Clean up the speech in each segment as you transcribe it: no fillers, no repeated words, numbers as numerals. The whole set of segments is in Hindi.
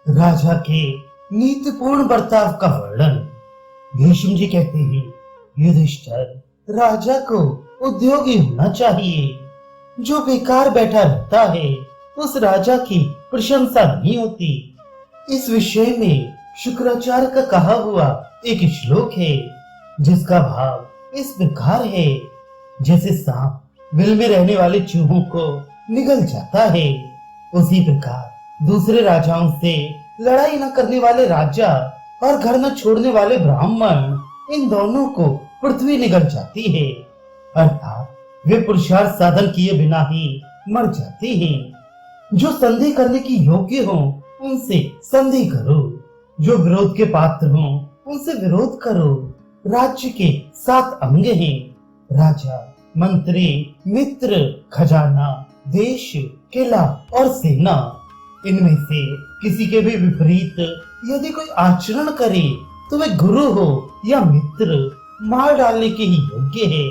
राजा के नीतिपूर्ण बर्ताव का वर्णन। भीष्म जी कहते हैं, युधिष्ठिर, राजा को उद्योगी होना चाहिए। जो बेकार बैठा रहता है उस राजा की प्रशंसा नहीं होती। इस विषय में शुक्राचार्य का कहा हुआ एक श्लोक है जिसका भाव इस प्रकार है, जैसे सांप बिल में रहने वाले चूहों को निगल जाता है, उसी प्रकार दूसरे राजाओं से लड़ाई न करने वाले राजा और घर न छोड़ने वाले ब्राह्मण, इन दोनों को पृथ्वी निगल जाती है। अर्थात वे पुरुषार्थ साधन किए बिना ही मर जाते हैं। जो संधि करने की योग्य हो उनसे संधि करो, जो विरोध के पात्र हो उनसे विरोध करो। राज्य के 7 अंग हैं, राजा, मंत्री, मित्र, खजाना, देश, किला और सेना। इनमें से किसी के भी विपरीत यदि कोई आचरण करे तो वे गुरु हो या मित्र मार डालने के ही योग्य है।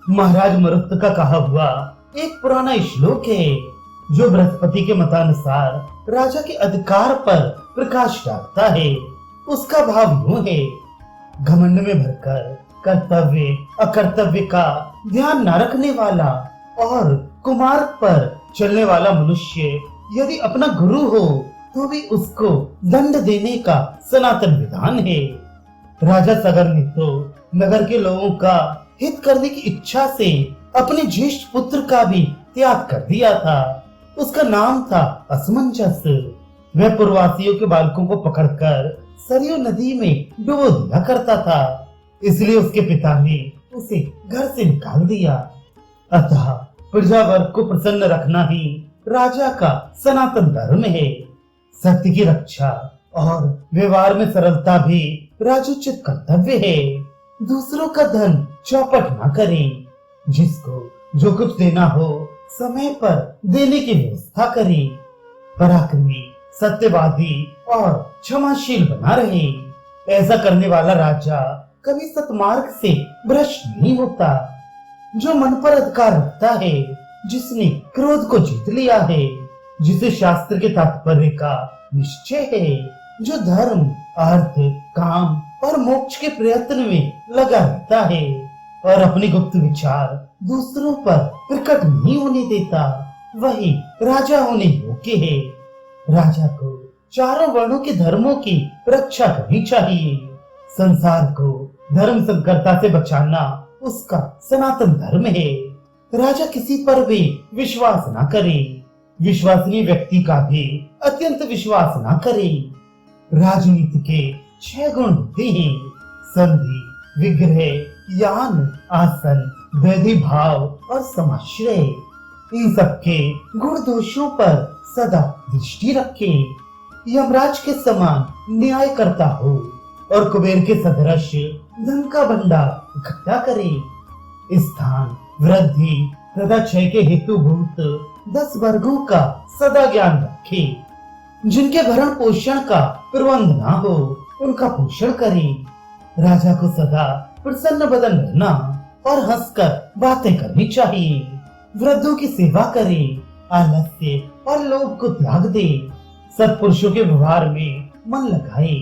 महाराज मरुत का कहा हुआ एक पुराना श्लोक है जो बृहस्पति के मतानुसार राजा के अधिकार पर प्रकाश डालता है। उसका भाव यूं है, घमंड में भरकर कर्तव्य अकर्तव्य का ध्यान न रखने वाला और कुमार्ग पर चलने वाला मनुष्य यदि अपना गुरु हो तो भी उसको दंड देने का सनातन विधान है। राजा सगर ने तो नगर के लोगों का हित करने की इच्छा से अपने ज्येष्ठ पुत्र का भी त्याग कर दिया था। उसका नाम था असमंजस। वह पूर्ववासियों के बालकों को पकड़कर सरयू नदी में डुबो दिया करता था, इसलिए उसके पिता ने उसे घर से निकाल दिया। अतः प्रजा वर्ग को प्रसन्न रखना ही राजा का सनातन धर्म है। सत्य की रक्षा और व्यवहार में सरलता भी राजोचित कर्तव्य है। दूसरों का धन चौपट न करें, जिसको जो कुछ देना हो समय पर देने की व्यवस्था करें। पराक्रमी, सत्यवादी और क्षमाशील बना रहे। ऐसा करने वाला राजा कभी सतमार्ग से भ्रष्ट नहीं होता। जो मन पर अधिकार रखता है, जिसने क्रोध को जीत लिया है, जिसे शास्त्र के तात्पर्य का निश्चय है, जो धर्म, अर्थ, काम और मोक्ष के प्रयत्न में लगा रहता है और अपने गुप्त विचार दूसरों पर प्रकट नहीं होने देता, वही राजा होने योग्य है। राजा को चारों वर्णों के धर्मों की रक्षा करनी चाहिए। संसार को धर्म संकरता से बचाना उसका सनातन धर्म है। राजा किसी पर भी विश्वास न करे, विश्वसनीय व्यक्ति का भी अत्यंत विश्वास न करे। राजनीति के 6 गुण होते हैं, संधि, विग्रह, यान, आसन, वैधि भाव और समाश्रय। इन सबके गुण दोषों पर सदा दृष्टि रखे। यमराज के समान न्याय करता हो और कुबेर के सदृश धन का भंडार इकट्ठा करे। स्थान, वृद्धि तथा क्षय के हेतुभूत 10 वर्गों का सदा ज्ञान रखे। जिनके भरण पोषण का प्रबंध ना हो उनका पोषण करे। राजा को सदा प्रसन्न बदन रहना और हंसकर बातें करनी चाहिए। वृद्धों की सेवा करे, आलस्य और लोभ को त्याग दे। सत्पुरुषों के व्यवहार में मन लगाए,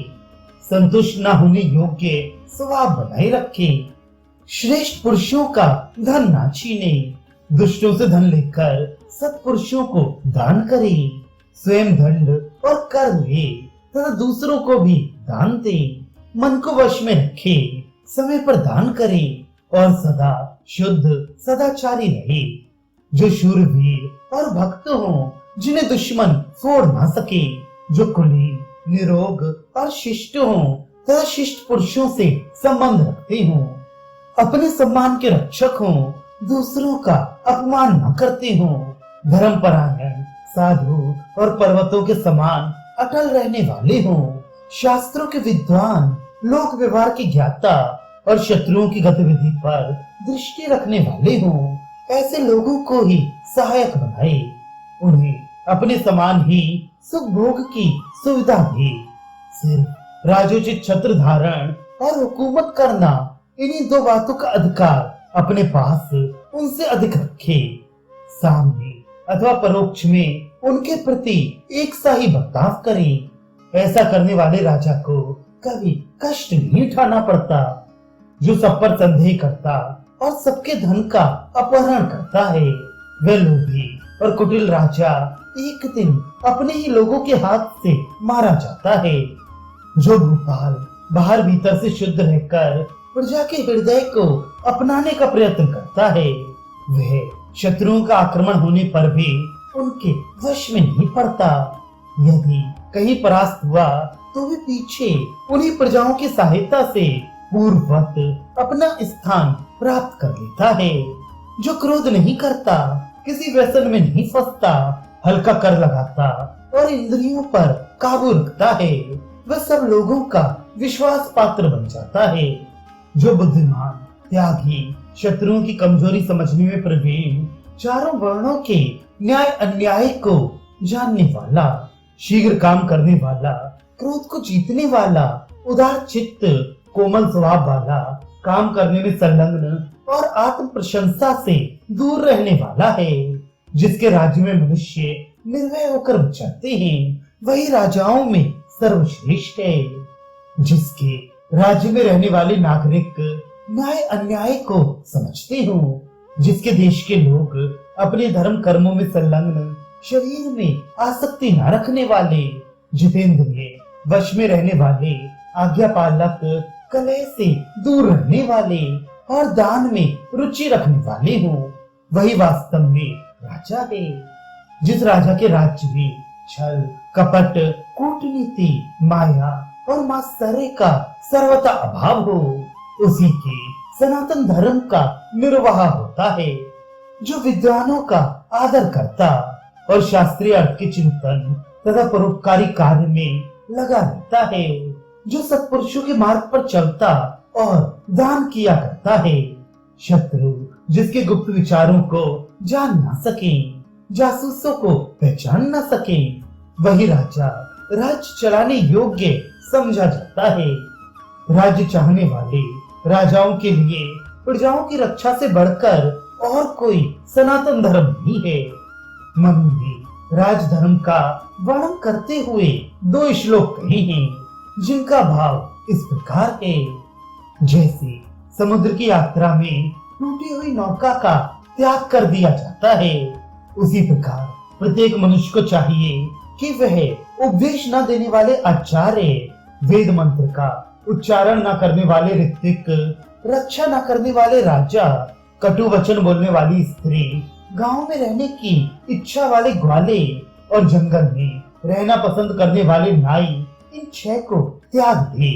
संतुष्ट न होने योग्य स्वभाव बनाए रखे। श्रेष्ठ पुरुषों का धन ना छीने, दुष्टों से धन लेकर सत्पुरुषों को दान करे। स्वयं दंड और कर ले तथा दूसरों को भी दान दे। मन को वश में रखे, समय पर दान करे और सदा शुद्ध सदाचारी रहे। जो शूरवीर और भक्त हो, जिन्हें दुश्मन फोड़ ना सके, जो कुलीन, निरोग और शिष्ट हो तथा शिष्ट पुरुषों से संबंध रखते हो, अपने सम्मान के रक्षक हो, दूसरों का अपमान न करते हो, धर्मपरायण, साधु और पर्वतों के समान अटल रहने वाले हो, शास्त्रों के विद्वान, लोक व्यवहार के ज्ञाता और शत्रुओं की गतिविधि पर दृष्टि रखने वाले हो, ऐसे लोगों को ही सहायक बनाए। उन्हें अपने समान ही सुख भोग की सुविधा दे। सिर्फ राजोचित छत्र धारण और हुकूमत करना, इन्हीं 2 बातों का अधिकार अपने पास उनसे अधिक रखे। सामने अथवा परोक्ष में उनके प्रति एक सा ही बर्ताव करें। ऐसा करने वाले राजा को कभी कष्ट नहीं उठाना पड़ता। जो सब पर संदेह करता और सबके धन का अपहरण करता है, वह लोभी और कुटिल राजा एक दिन अपने ही लोगों के हाथ से मारा जाता है। जो भूपाल बाहर भीतर से शुद्ध रहकर प्रजा के हृदय को अपनाने का प्रयत्न करता है, वह शत्रुओं का आक्रमण होने पर भी उनके वश में नहीं पड़ता। यदि कहीं परास्त हुआ तो भी पीछे उन्हीं प्रजाओं की सहायता से पूर्ववत अपना स्थान प्राप्त कर लेता है। जो क्रोध नहीं करता, किसी व्यसन में नहीं फंसता, हल्का कर लगाता और इंद्रियों पर काबू रखता है, वह सब लोगों का विश्वास पात्र बन जाता है। जो बुद्धिमान, त्यागी, शत्रुओं की कमजोरी समझने में प्रवीण, चारों वर्णों के न्याय अन्याय को जानने वाला, शीघ्र काम करने वाला, क्रोध को जीतने वाला, उदार चित्त, कोमल स्वभाव वाला, काम करने में संलग्न और आत्म प्रशंसा से दूर रहने वाला है। जिसके राज्य में मनुष्य निर्भय होकर विचरते हैं, वही राजाओं में सर्वश्रेष्ठ है। जिसके राज्य में रहने वाले नागरिक न्याय अन्याय को समझते हो, जिसके देश के लोग अपने धर्म कर्मों में संलग्न, शरीर में आसक्ति न रखने वाले, जितेंद्रिय, वश में रहने वाले, आज्ञा पालक, कलह से दूर रहने वाले और दान में रुचि रखने वाले हो, वही वास्तव में राजा है। जिस राजा के राज्य में छल, कपट, कूटनीति, माया और मात्सर्य का सर्वथा अभाव हो, उसी के सनातन धर्म का निर्वाह होता है। जो विद्वानों का आदर करता और शास्त्रीय अर्थ के चिंतन तथा परोपकारी कार्य में लगा रहता है, जो सत्पुरुषों के मार्ग पर चलता और दान किया करता है, शत्रु जिसके गुप्त विचारों को जान ना सके, जासूसों को पहचान ना सके, वही राजा राज्य चलाने योग्य समझा जाता है। राज्य चाहने वाले राजाओं के लिए प्रजाओं की रक्षा से बढ़कर और कोई सनातन धर्म नहीं है। मनु ने राजधर्म का वर्णन करते हुए 2 श्लोक कहे हैं, जिनका भाव इस प्रकार है। जैसे समुद्र की यात्रा में टूटी हुई नौका का त्याग कर दिया जाता है, उसी प्रकार प्रत्येक मनुष्य को चाहिए कि वह उपदेश न देने वाले आचार्य, वेद मंत्र का उच्चारण न करने वाले ऋत्विक, रक्षा न करने वाले राजा, कटु वचन बोलने वाली स्त्री, गांव में रहने की इच्छा वाले ग्वाले और जंगल में रहना पसंद करने वाले नाई, इन 6 को त्याग दे।